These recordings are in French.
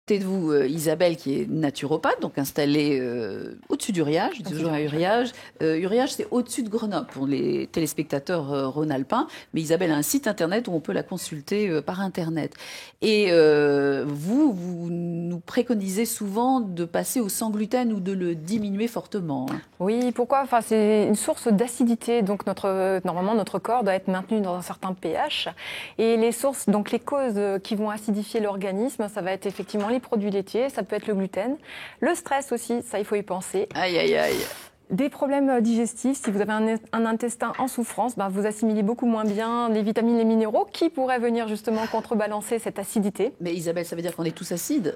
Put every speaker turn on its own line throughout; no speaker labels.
côté de vous, Isabelle, qui est naturopathe, donc installée au-dessus d'Uriage. Je dis toujours à Uriage. Uriage, c'est au-dessus de Grenoble pour les téléspectateurs rhône-alpins. Mais Isabelle a un site internet où on peut la consulter par internet. Et vous nous préconisez souvent de passer au sans gluten ou de le diminuer fortement.
Oui, pourquoi ? Enfin, c'est une source d'acidité. Donc normalement, notre corps doit être maintenu dans un certain pH. Et les sources, donc les causes qui vont acidifier l'organisme, ça va être effectivement les produits laitiers, ça peut être le gluten, le stress aussi, ça il faut y penser.
Aïe, aïe, aïe.
Des problèmes digestifs, si vous avez un intestin en souffrance, vous assimilez beaucoup moins bien les vitamines, les minéraux qui pourraient venir justement contrebalancer cette acidité.
Mais Isabelle, ça veut dire qu'on est tous acides ?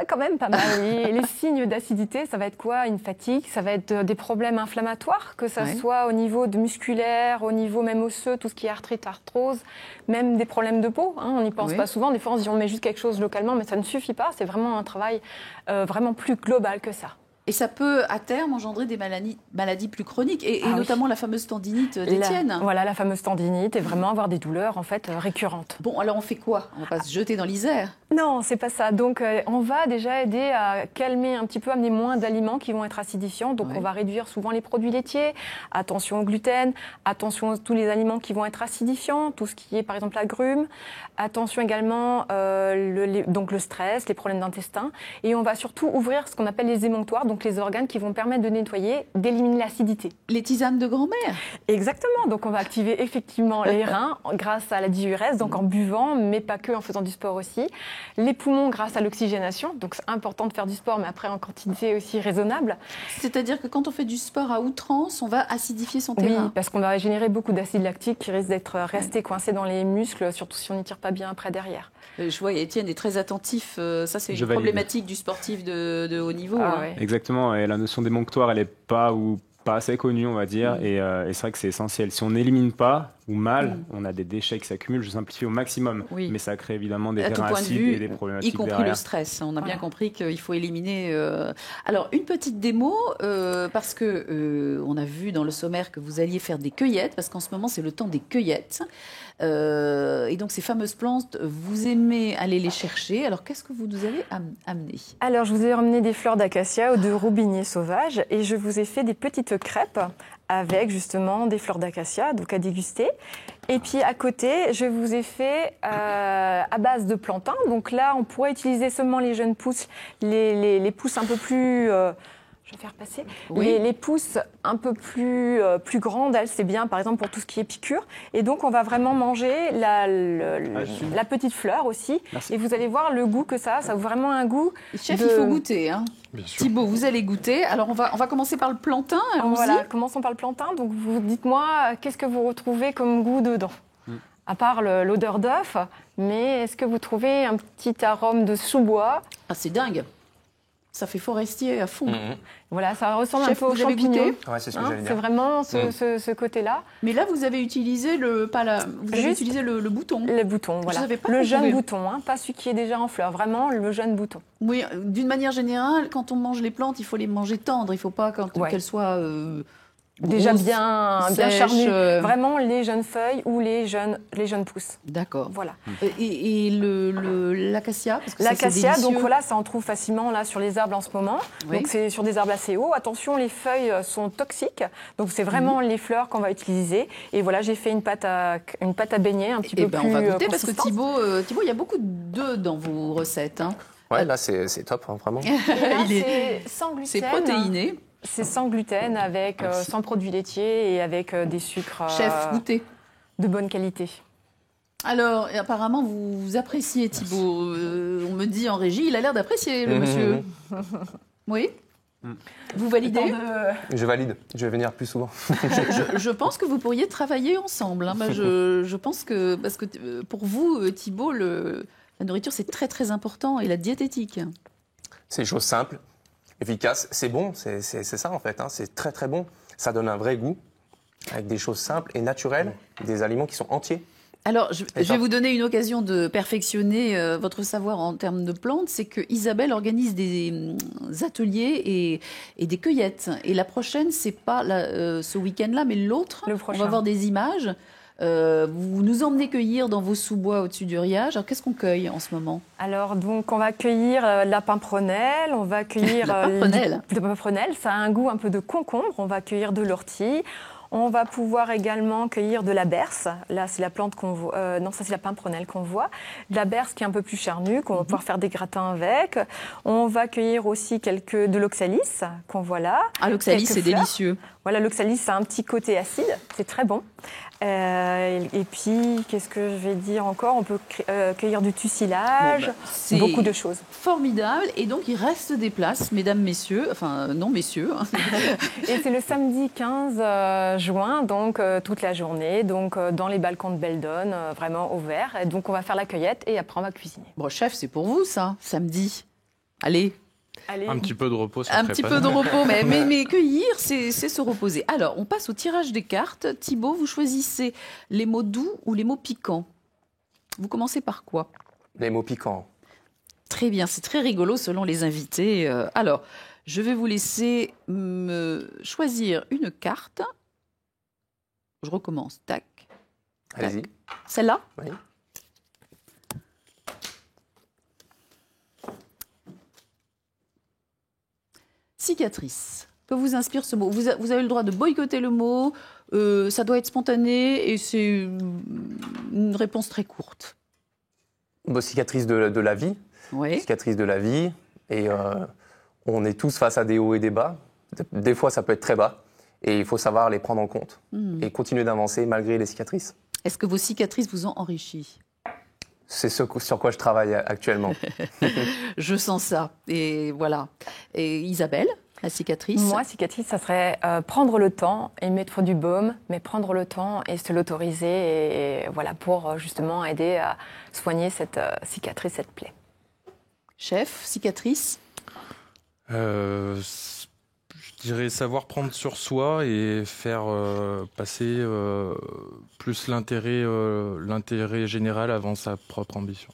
Quand même pas mal, oui. Et les signes d'acidité, ça va être quoi ? Une fatigue, ça va être des problèmes inflammatoires, que ça soit au niveau musculaire, au niveau même osseux, tout ce qui est arthrite, arthrose, même des problèmes de peau. On n'y pense pas souvent. Des fois, on se dit on met juste quelque chose localement, mais ça ne suffit pas. C'est vraiment un travail vraiment plus global que ça.
Et ça peut, à terme, engendrer des maladies plus chroniques, et notamment la fameuse tendinite d'Étienne.
Voilà, la fameuse tendinite, et vraiment avoir des douleurs, en fait, récurrentes.
Bon, alors on fait quoi ? On ne va pas se jeter dans l'Isère ?
Non, c'est pas ça. Donc, on va déjà aider à calmer un petit peu, amener moins d'aliments qui vont être acidifiants. Donc, on va réduire souvent les produits laitiers. Attention au gluten, attention à tous les aliments qui vont être acidifiants, tout ce qui est, par exemple, l'agrumes. Attention également, donc le stress, les problèmes d'intestin. Et on va surtout ouvrir ce qu'on appelle les émonctoires, donc les organes qui vont permettre de nettoyer, d'éliminer l'acidité.
Les tisanes de grand-mère ?
Exactement. Donc, on va activer effectivement les reins grâce à la diurèse, donc en buvant, mais pas que, en faisant du sport aussi. Les poumons grâce à l'oxygénation. Donc, c'est important de faire du sport, mais après en quantité aussi raisonnable.
C'est-à-dire que quand on fait du sport à outrance, on va acidifier son terrain ?
Oui, parce qu'on va générer beaucoup d'acide lactique qui risque d'être resté coincé dans les muscles, surtout si on n'y tire pas bien après derrière.
Je vois, Étienne est très attentif. Ça, c'est une problématique du sportif de haut niveau.
Ouais. Exactement. Et la notion d'émonctoire, elle n'est pas assez connue, on va dire. Et c'est vrai que c'est essentiel. Si on n'élimine pas, ou mal, on a des déchets qui s'accumulent. Je simplifie au maximum. Mais ça crée évidemment des terrains acides et des problématiques
y compris
derrière.
Le stress. On a bien compris qu'il faut éliminer... Alors, une petite démo, parce que on a vu dans le sommaire que vous alliez faire des cueillettes, parce qu'en ce moment, c'est le temps des cueillettes. Et donc, ces fameuses plantes, vous aimez aller les chercher. Alors, qu'est-ce que vous nous avez amené ?
Alors, je vous ai emmené des fleurs d'acacia ou de robinier sauvage et je vous ai fait des petites crêpes avec justement des fleurs d'acacia, donc à déguster. Et puis à côté, je vous ai fait à base de plantain. Donc là, on pourrait utiliser seulement les jeunes pousses, les pousses un peu plus... je vais faire passer. Les pousses un peu plus grandes, elles, c'est bien, par exemple, pour tout ce qui est piqûre. Et donc, on va vraiment manger la petite fleur aussi.
Merci.
Et vous allez voir le goût que ça a. Ça a vraiment un goût.
Chef, il faut goûter. Thibaut, vous allez goûter. Alors, on va commencer par le plantain.
Voilà, commençons par le plantain. Donc, vous dites-moi, qu'est-ce que vous retrouvez comme goût dedans ? À part l'odeur d'œuf, mais est-ce que vous trouvez un petit arôme de sous-bois ?
Ah, c'est dingue. Ça fait forestier à fond.
Voilà, ça ressemble
Chef,
un peu aux champignons.
Ouais, c'est ce que j'allais dire.
C'est vraiment ce côté-là.
Mais là, vous avez utilisé le bouton.
Le bouton, voilà. Le jeune bouton, pas celui qui est déjà en fleur. Vraiment, le jeune bouton.
Oui, d'une manière générale, quand on mange les plantes, il faut les manger tendres. Il ne faut pas qu'elles soient...
déjà
grosses,
bien charnues. Vraiment les jeunes feuilles ou les jeunes pousses.
D'accord.
Voilà.
Et l'acacia, parce que
l'acacia, donc voilà, ça en trouve facilement là sur les arbres en ce moment. Oui. Donc c'est sur des arbres assez hauts. Attention, les feuilles sont toxiques. Donc c'est vraiment les fleurs qu'on va utiliser. Et voilà, j'ai fait une pâte à beignet un petit peu plus
on va goûter parce que
consistante.
Thibaut, il y a beaucoup d'œufs dans vos recettes.
Ouais, là c'est top, vraiment.
C'est sans gluten.
C'est protéiné.
C'est sans gluten, avec sans produits laitiers et avec des sucres
Chef, goûtez.
De bonne qualité.
Alors, apparemment, vous appréciez Thibaut. On me dit en régie, il a l'air d'apprécier le monsieur. Oui. Vous validez ?
Je valide. Je vais venir plus souvent.
je pense que vous pourriez travailler ensemble. Je pense que... Parce que pour vous, Thibaut, la nourriture, c'est très, très important. Et la diététique.
C'est des choses simples. Efficace, c'est bon, c'est ça en fait, c'est très très bon. Ça donne un vrai goût, avec des choses simples et naturelles, des aliments qui sont entiers.
Alors, je vais vous donner une occasion de perfectionner votre savoir en termes de plantes. C'est que Isabelle organise des ateliers et des cueillettes. Et la prochaine, c'est pas ce week-end-là, mais l'autre. On va voir des images. Vous nous emmenez cueillir dans vos sous-bois au-dessus du Riage. Alors, qu'est-ce qu'on cueille en ce moment?
Alors, donc, on va cueillir la pimprenelle, on va cueillir le pimprenelle. Ça a un goût un peu de concombre. On va cueillir de l'ortie. On va pouvoir également cueillir de la berce. Là, c'est la plante qu'on voit. Non, ça, c'est la pimprenelle qu'on voit. De la berce qui est un peu plus charnue, qu'on va pouvoir faire des gratins avec. On va cueillir aussi de l'oxalis qu'on voit là.
Ah, l'oxalis, c'est délicieux.
Voilà, l'oxalis, ça a un petit côté acide. C'est très bon. Et puis, qu'est-ce que je vais dire encore? On peut cueillir du tussilage, beaucoup de choses.
Formidable. Et donc, il reste des places, mesdames, messieurs. Enfin, non, messieurs.
Et c'est le samedi 15 juin, donc toute la journée, donc dans les balcons de Beldon, vraiment ouverts. Et donc, on va faire la cueillette et après, on va cuisiner.
Bon, chef, c'est pour vous, ça, samedi. Allez.
Un petit peu de repos, ça
Un petit peu de repos, mais cueillir, c'est se reposer. Alors, on passe au tirage des cartes. Thibaut, vous choisissez les mots doux ou les mots piquants? Vous commencez par quoi?
Les mots piquants.
Très bien, c'est très rigolo selon les invités. Alors, je vais vous laisser me choisir une carte. Je recommence. Tac.
Allez-y.
Celle-là?
Oui.
Cicatrice. Que vous inspire ce mot? Vous avez le droit de boycotter le mot, ça doit être spontané et c'est une réponse très courte.
Bon, cicatrice de la vie.
Oui.
Cicatrice de la vie. Et on est tous face à des hauts et des bas. Des fois, ça peut être très bas. Et il faut savoir les prendre en compte. Et continuer d'avancer malgré les cicatrices.
Est-ce que vos cicatrices vous ont enrichi?
C'est ce sur quoi je travaille actuellement.
Je sens ça. Et voilà. Et Isabelle, la cicatrice?
Moi, cicatrice, ça serait prendre le temps et mettre du baume, mais prendre le temps et se l'autoriser et voilà, pour justement aider à soigner cette cicatrice, cette plaie.
Chef, cicatrice?
Je dirais savoir prendre sur soi et faire passer plus l'intérêt général avant sa propre ambition.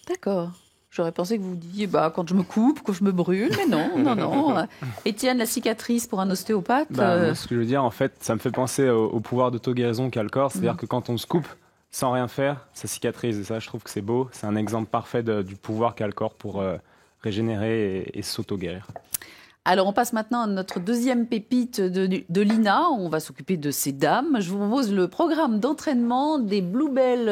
D'accord. J'aurais pensé que vous disiez quand je me coupe, que je me brûle, mais non. Étienne, la cicatrice pour un ostéopathe?
Moi, ce que je veux dire, en fait, ça me fait penser au pouvoir d'auto-guérison qu'a le corps. C'est-à-dire que quand on se coupe sans rien faire, ça cicatrise. Et ça, je trouve que c'est beau. C'est un exemple parfait du pouvoir qu'a le corps pour régénérer et s'auto-guérir.
Alors, on passe maintenant à notre deuxième pépite de Lina. On va s'occuper de ces dames. Je vous propose le programme d'entraînement des Bluebell